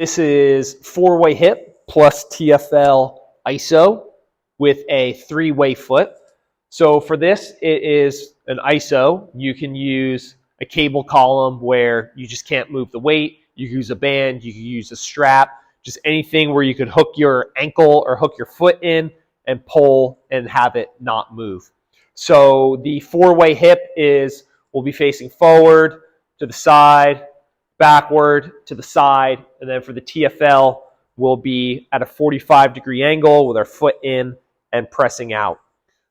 This is 4-way hip plus TFL Iso with a 3-way foot. So for this, it is an Iso. You can use a cable column where you just can't move the weight. You can use a band, you can use a strap, just anything where you could hook your ankle or hook your foot in and pull and have it not move. So the 4-way hip is, we'll be facing forward, to the side, backward, to the side, and then for the TFL, we'll be at a 45-degree angle with our foot in and pressing out.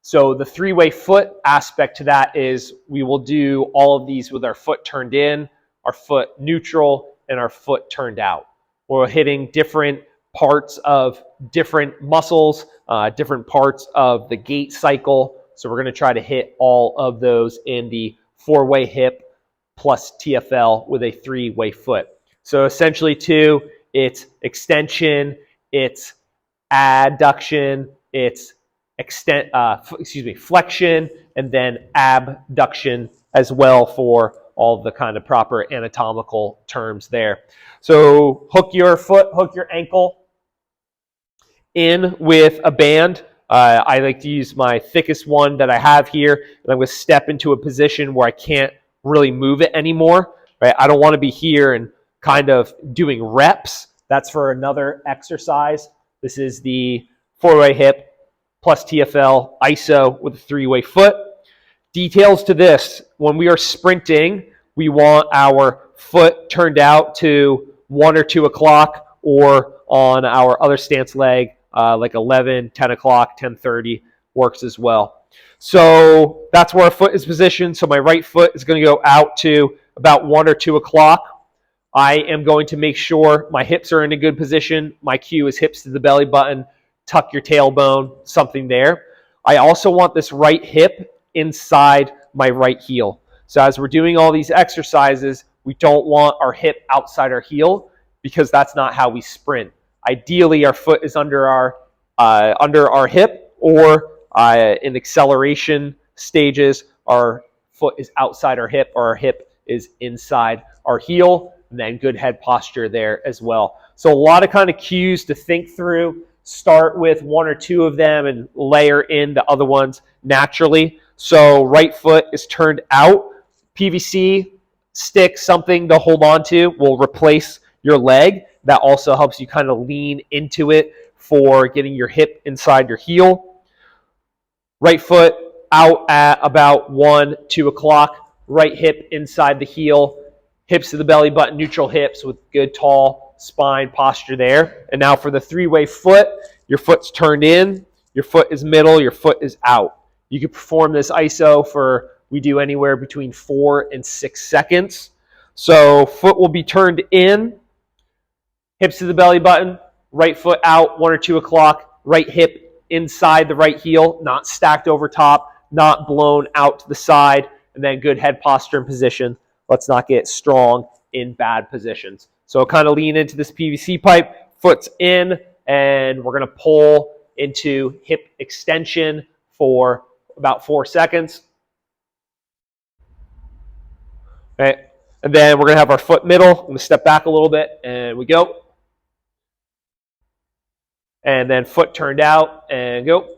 So the 3-way foot aspect to that is we will do all of these with our foot turned in, our foot neutral, and our foot turned out. We're hitting different parts of different muscles, different parts of the gait cycle. So we're going to try to hit all of those in the 4-way hip plus TFL with a 3-way foot. So essentially it's extension, it's adduction, it's flexion, and then abduction as well for all the kind of proper anatomical terms there. So hook your foot, hook your ankle in with a band. I like to use my thickest one that I have here, and I'm going to step into a position where I can't really move it anymore. Right? I don't want to be here and kind of doing reps. That's for another exercise. This is the 4-way hip plus TFL Iso with a 3-way foot. Details to this: when we are sprinting, we want our foot turned out to 1 or 2 o'clock, or on our other stance leg, like 11, 10 o'clock, 10:30 works as well. So that's where our foot is positioned. So my right foot is going to go out to about 1 or 2 o'clock. I am going to make sure my hips are in a good position. My cue is hips to the belly button, tuck your tailbone, something there. I also want this right hip inside my right heel. So as we're doing all these exercises, we don't want our hip outside our heel because that's not how we sprint. Ideally, our foot is under our hip, or in acceleration stages, our foot is outside our hip or our hip is inside our heel, and then good head posture there as well. So a lot of kind of cues to think through. Start with 1 or 2 of them and layer in the other ones naturally. So right foot is turned out. PVC stick, something to hold on to, will replace your leg. That also helps you kind of lean into it for getting your hip inside your heel. Right foot out at about 1, 2 o'clock. Right hip inside the heel. Hips to the belly button, neutral hips with good tall spine posture there. And now for the 3-way foot, your foot's turned in, your foot is middle, your foot is out. You can perform this Iso for, we do anywhere between 4 and 6 seconds. So foot will be turned in, hips to the belly button, right foot out, 1 or 2 o'clock, right hip inside the right heel, not stacked over top, not blown out to the side, and then good head posture and position. Let's not get strong in bad positions. So kind of lean into this PVC pipe, foot's in, and we're going to pull into hip extension for about 4 seconds. Okay. And then we're going to have our foot middle. I'm going to step back a little bit, and we go. And then foot turned out, and go.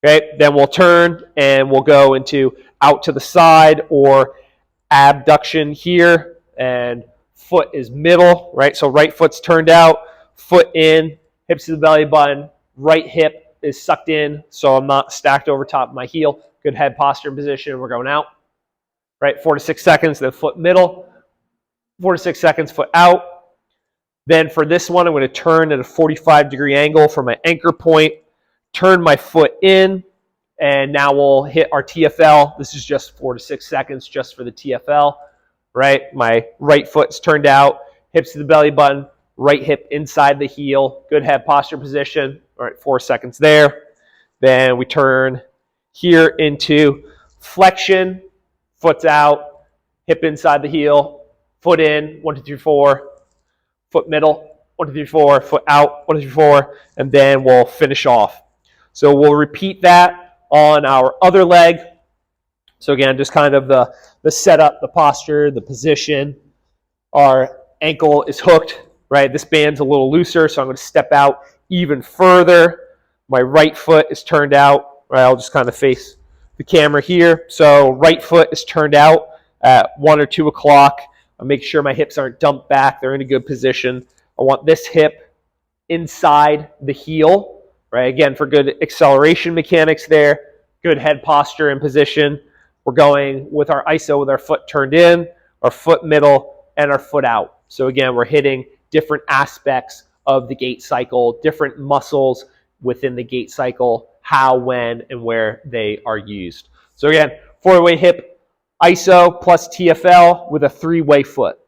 Okay, then we'll turn, and we'll go into out to the side or abduction here, and foot is middle, right? So right foot's turned out, foot in, hips to the belly button, right hip is sucked in, so I'm not stacked over top of my heel. Good head posture and position, we're going out. Right, 4 to 6 seconds, then foot middle, 4 to 6 seconds, foot out. Then for this one, I'm going to turn at a 45-degree angle for my anchor point, turn my foot in, and now we'll hit our TFL. This is just 4 to 6 seconds just for the TFL, right? My right foot's turned out, hips to the belly button, right hip inside the heel, good head posture position. All right, 4 seconds there. Then we turn here into flexion, foot's out, hip inside the heel, foot in, 1, 2, 3, 4, foot middle, 1, 2, 3, 4, foot out, 1, 2, 3, 4, and then we'll finish off. So we'll repeat that on our other leg. So again, just kind of the setup, the posture, the position, our ankle is hooked, right? This band's a little looser, so I'm going to step out even further. My right foot is turned out, right? I'll just kind of face the camera here. So right foot is turned out at 1 or 2 o'clock. I'll make sure my hips aren't dumped back. They're in a good position. I want this hip inside the heel, right? Again, for good acceleration mechanics there, good head posture and position. We're going with our iso with our foot turned in, our foot middle, and our foot out. So again, we're hitting different aspects of the gait cycle, different muscles within the gait cycle, how, when, and where they are used. So again, 4-way hip iso plus TFL with a 3-way foot.